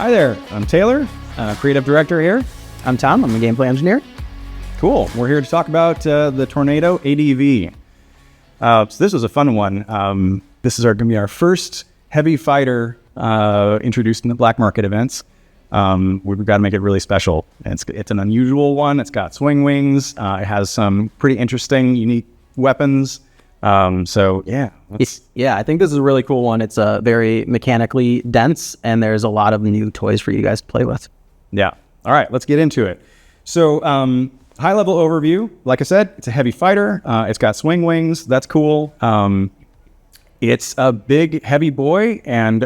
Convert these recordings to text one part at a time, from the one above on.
Hi there, I'm Taylor, creative director here. I'm Tom, I'm a gameplay engineer. Cool, we're here to talk about the Tornado ADV. So this was a fun one. This is going to be our first heavy fighter introduced in the black market events. We've got to make it really special. It's an unusual one. It's got swing wings. It has some pretty interesting, unique weapons. So yeah. I think this is a really cool one. It's very mechanically dense, and there's a lot of new toys for you guys to play with. Yeah. All right, let's get into it. So high level overview, like I said, it's a heavy fighter. It's got swing wings. That's cool. It's a big, heavy boy, and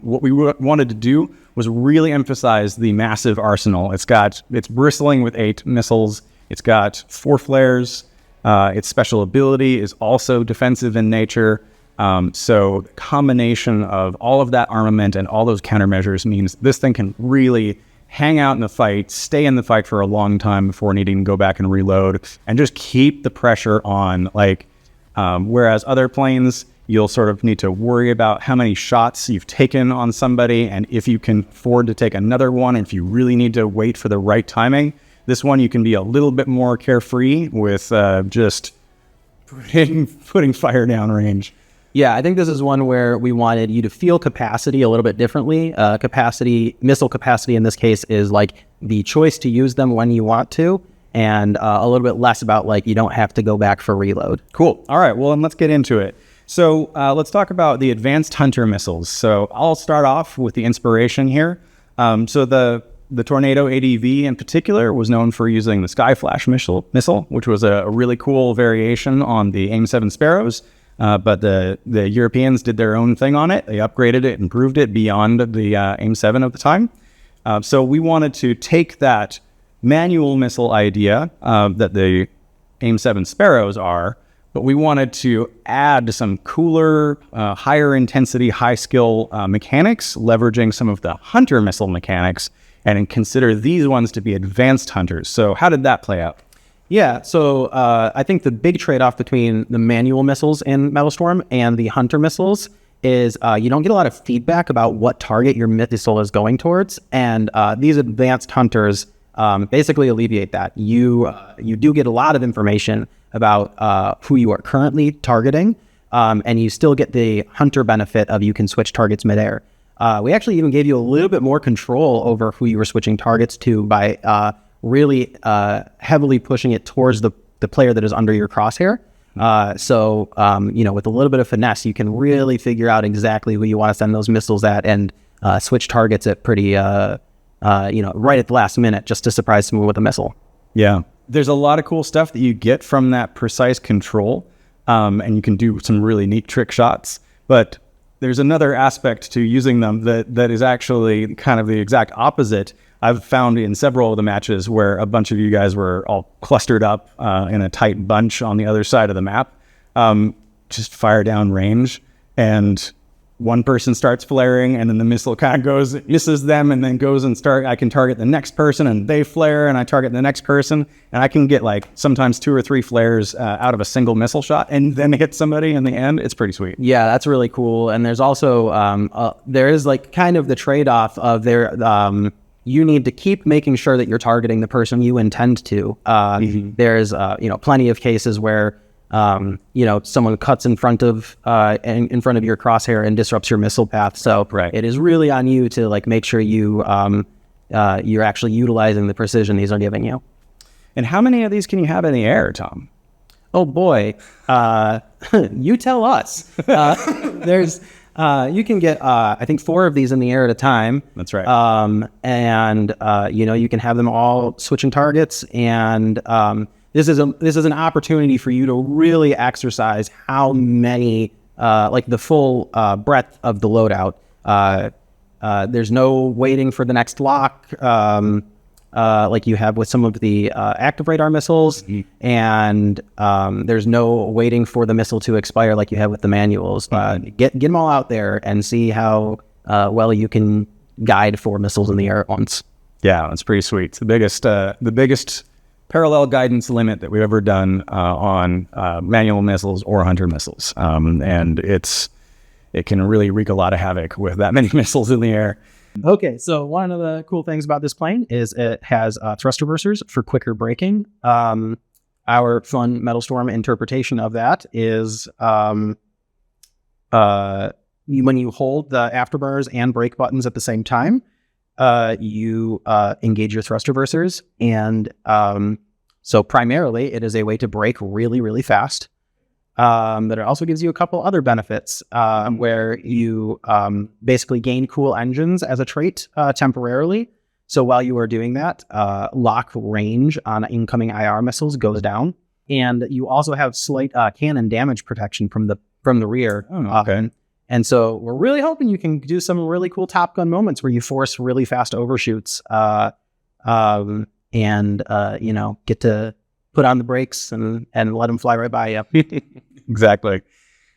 what we wanted to do was really emphasize the massive arsenal. It's bristling with 8 missiles. It's got 4 flares. Its special ability is also defensive in nature. So the combination of all of that armament and all those countermeasures means this thing can really hang out in the fight, stay in the fight for a long time before needing to go back and reload, and just keep the pressure on. Whereas other planes, you'll sort of need to worry about how many shots you've taken on somebody, and if you can afford to take another one, if you really need to wait for the right timing. This one, you can be a little bit more carefree with just putting fire down range. Yeah, I think this is one where we wanted you to feel capacity a little bit differently. Missile capacity in this case is like the choice to use them when you want to, and a little bit less about like you don't have to go back for reload. Cool. All right, well, then let's get into it. So let's talk about the advanced hunter missiles. So I'll start off with the inspiration here. So the Tornado ADV in particular was known for using the Sky Flash missile, which was a really cool variation on the AIM-7 Sparrows. But the Europeans did their own thing on it. They upgraded it, improved it beyond the AIM-7 of the time. So we wanted to take that manual missile idea that the AIM-7 Sparrows are, but we wanted to add some cooler, higher intensity, high skill mechanics, leveraging some of the hunter missile mechanics, and consider these ones to be advanced hunters. So how did that play out? Yeah, so I think the big trade-off between the manual missiles in Metalstorm and the hunter missiles is you don't get a lot of feedback about what target your missile is going towards, and these advanced hunters basically alleviate that. You do get a lot of information about who you are currently targeting, and you still get the hunter benefit of you can switch targets midair. We actually even gave you a little bit more control over who you were switching targets to by really heavily pushing it towards the player that is under your crosshair. So with a little bit of finesse, you can really figure out exactly who you want to send those missiles at and switch targets at pretty, right at the last minute just to surprise someone with a missile. Yeah. There's a lot of cool stuff that you get from that precise control, and you can do some really neat trick shots. But there's another aspect to using them that is actually kind of the exact opposite. I've found in several of the matches where a bunch of you guys were all clustered up in a tight bunch on the other side of the map, just fire down range, and one person starts flaring, and then the missile kind of misses them, and then goes and I can target the next person, and they flare, and I target the next person, and I can get like sometimes 2 or 3 flares out of a single missile shot, and then hit somebody in the end. It's pretty sweet. Yeah, that's really cool. And there's also there is like kind of the trade-off of you need to keep making sure that you're targeting the person you intend to. There's plenty of cases where someone cuts in front of your crosshair and disrupts your missile path. So It is really on you to like make sure you're actually utilizing the precision these are giving you. And how many of these can you have in the air, Tom? Oh boy, you tell us. You can get I think 4 of these in the air at a time. That's right. You can have them all switching targets, and this is an opportunity for you to really exercise how many the full breadth of the loadout. There's no waiting for the next lock like you have with some of the active radar missiles, and there's no waiting for the missile to expire like you have with the manuals. Get them all out there and see how well you can guide 4 missiles in the air at once. Yeah, that's pretty sweet. It's the biggest parallel guidance limit that we've ever done on manual missiles or hunter missiles, and it can really wreak a lot of havoc with that many missiles in the air. Okay, so one of the cool things about this plane is it has thrust reversers for quicker braking. Our fun Metalstorm interpretation of that is when you hold the afterburners and brake buttons at the same time, you engage your thrust reversers. And so primarily it is a way to brake really, really fast. But it also gives you a couple other benefits where you basically gain cool engines as a trait temporarily. So while you are doing that, lock range on incoming IR missiles goes down. And you also have slight cannon damage protection from the rear. Oh, okay. And so we're really hoping you can do some really cool Top Gun moments where you force really fast overshoots and get to put on the brakes and let them fly right by you. Exactly.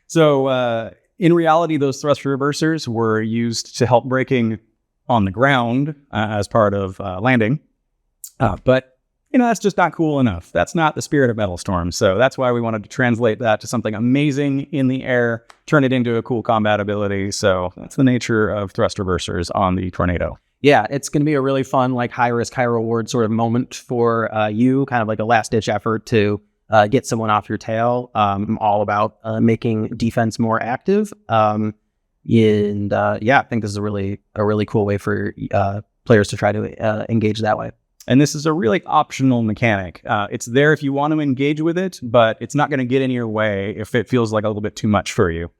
So in reality, those thrust reversers were used to help braking on the ground as part of landing. But that's just not cool enough. That's not the spirit of Metalstorm. So that's why we wanted to translate that to something amazing in the air, turn it into a cool combat ability. So that's the nature of thrust reversers on the Tornado. Yeah, it's going to be a really fun, like high risk, high reward sort of moment for you, kind of like a last ditch effort to get someone off your tail. I'm all about making defense more active. I think this is a really cool way for players to try to engage that way. And this is a really optional mechanic. It's there if you want to engage with it, but it's not going to get in your way if it feels like a little bit too much for you.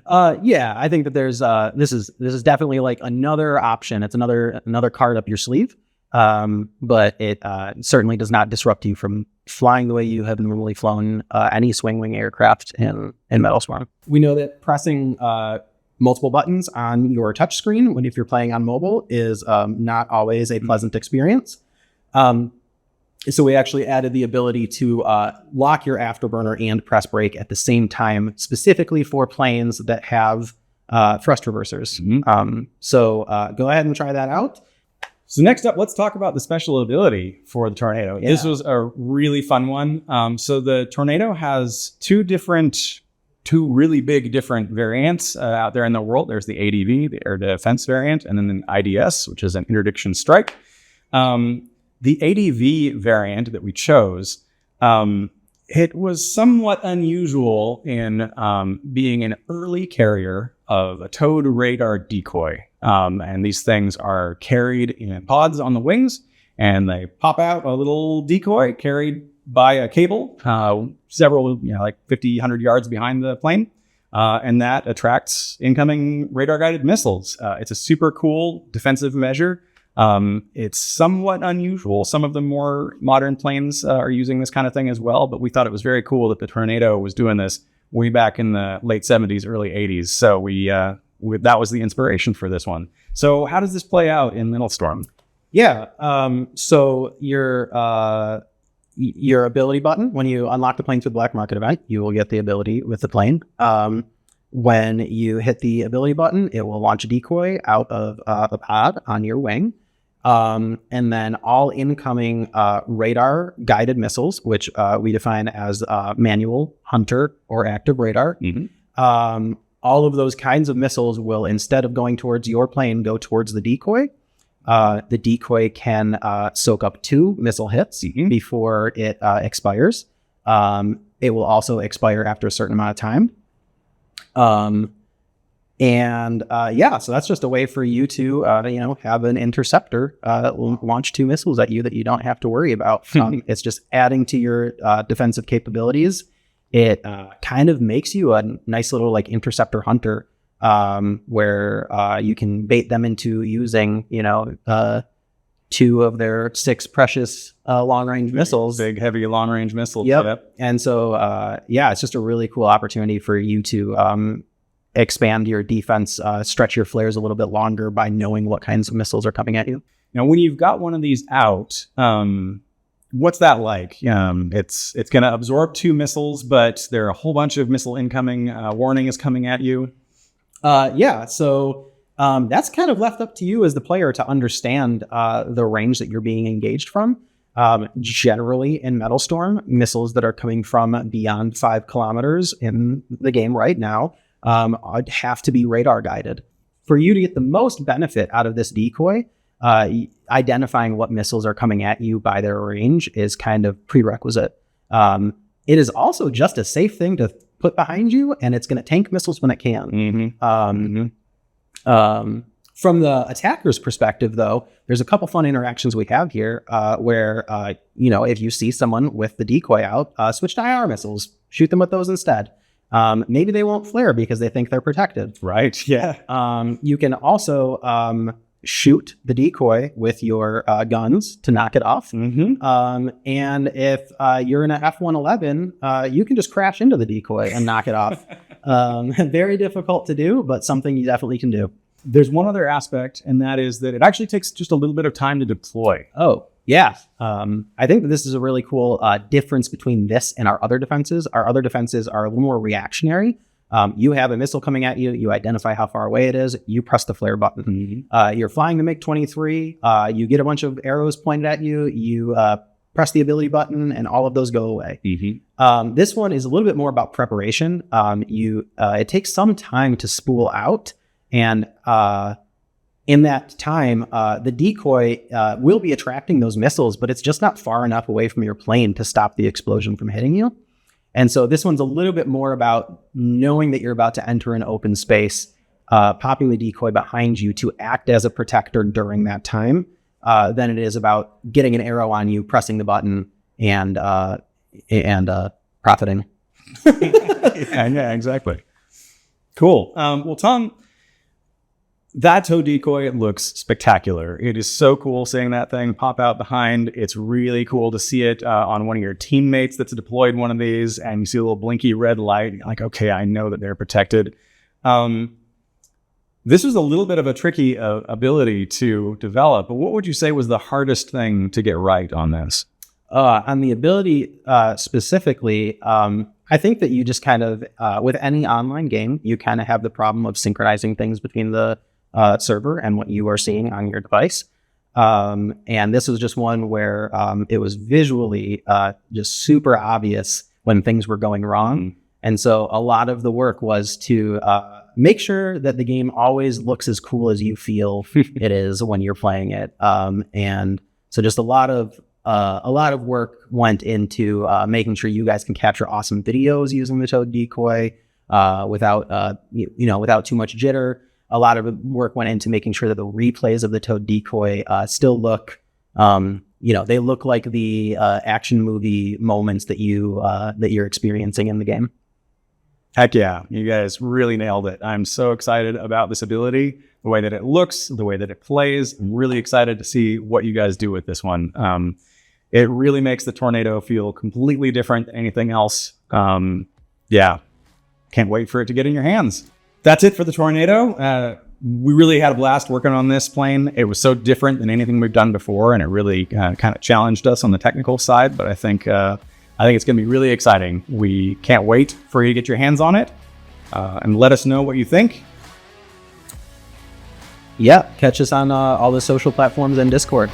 I think that there's this is definitely like another option. It's another card up your sleeve. But it certainly does not disrupt you from flying the way you have normally flown any swing wing aircraft in Metalstorm. We know that pressing multiple buttons on your touchscreen if you're playing on mobile is not always a pleasant experience. So we actually added the ability to lock your afterburner and press brake at the same time, specifically for planes that have thrust reversers. So go ahead and try that out. So next up, let's talk about the special ability for the Tornado. Yeah. This was a really fun one. So the Tornado has two really big different variants out there in the world. There's the ADV, the Air Defense variant, and then an IDS, which is an interdiction strike. The ADV variant that we chose, it was somewhat unusual in being an early carrier of a towed radar decoy. And these things are carried in pods on the wings, and they pop out a little decoy carried by a cable, several, like 50, 100 yards behind the plane. And that attracts incoming radar-guided missiles. It's a super cool defensive measure. It's somewhat unusual. Some of the more modern planes are using this kind of thing as well, but we thought it was very cool that the Tornado was doing this way back in the late 70s, early 80s. So that was the inspiration for this one. So how does this play out in Metalstorm? Yeah. So your ability button, when you unlock the plane through the black market event, you will get the ability with the plane. When you hit the ability button, it will launch a decoy out of the pod on your wing. And then all incoming radar guided missiles, which we define as manual, hunter, or active radar. All of those kinds of missiles will, instead of going towards your plane, go towards the decoy. The decoy can soak up 2 missile hits before it expires. It will also expire after a certain amount of time. So that's just a way for you to, have an interceptor launch 2 missiles at you that you don't have to worry about. It's just adding to your defensive capabilities. It kind of makes you a nice little like interceptor hunter, where you can bait them into using, 2 of their 6 precious long-range missiles. Big, heavy, long-range missiles. Yep. And so, it's just a really cool opportunity for you to expand your defense, stretch your flares a little bit longer by knowing what kinds of missiles are coming at you. Now, when you've got one of these out, what's that like? It's going to absorb 2 missiles, but there are a whole bunch of missile incoming. Warning is coming at you. So that's kind of left up to you as the player to understand the range that you're being engaged from. Generally in Metalstorm, missiles that are coming from beyond 5 kilometers in the game right now have to be radar guided. for you to get the most benefit out of this decoy, identifying what missiles are coming at you by their range is kind of prerequisite. It is also just a safe thing to put behind you, and it's going to tank missiles when it can. From the attacker's perspective, though, there's a couple fun interactions we have here where, if you see someone with the decoy out, switch to IR missiles, shoot them with those instead. Maybe they won't flare because they think they're protected. Right. Yeah. You can also shoot the decoy with your guns to knock it off. And if you're in a F-111, you can just crash into the decoy and knock it off. Very difficult to do, but something you definitely can do. There's one other aspect, and that is that it actually takes just a little bit of time to deploy. Oh, yeah. I think that this is a really cool difference between this and our other defenses. Our other defenses are a little more reactionary. You have a missile coming at you. You identify how far away it is. You press the flare button. You're flying the MiG-23. You get a bunch of arrows pointed at you. You press the ability button, and all of those go away. This one is a little bit more about preparation. It takes some time to spool out. And in that time, the decoy will be attracting those missiles, but it's just not far enough away from your plane to stop the explosion from hitting you. And so this one's a little bit more about knowing that you're about to enter an open space, popping the decoy behind you to act as a protector during that time, than it is about getting an arrow on you, pressing the button, and profiting. Yeah, exactly. Cool. Well, Tom, that tow decoy looks spectacular. It is so cool seeing that thing pop out behind. It's really cool to see it on one of your teammates that's deployed one of these, and you see a little blinky red light. You're like, okay, I know that they're protected. This was a little bit of a tricky ability to develop, but what would you say was the hardest thing to get right on this? On the ability specifically, I think that you just kind of, with any online game, you kind of have the problem of synchronizing things between the server and what you are seeing on your device. And this was just one where it was visually just super obvious when things were going wrong. And so a lot of the work was to make sure that the game always looks as cool as you feel it is when you're playing it. And so just a lot of work went into making sure you guys can capture awesome videos using the toad decoy without too much jitter. A lot of work went into making sure that the replays of the toad decoy still look, they look like the action movie moments that you're experiencing in the game. Heck yeah, you guys really nailed it. I'm so excited about this ability, the way that it looks, the way that it plays. I'm really excited to see what you guys do with this one. It really makes the Tornado feel completely different than anything else. Yeah, can't wait for it to get in your hands. That's it for the Tornado. We really had a blast working on this plane. It was so different than anything we've done before, and it really kind of challenged us on the technical side, but I think it's going to be really exciting. We can't wait for you to get your hands on it and let us know what you think. Yeah, catch us on all the social platforms and Discord.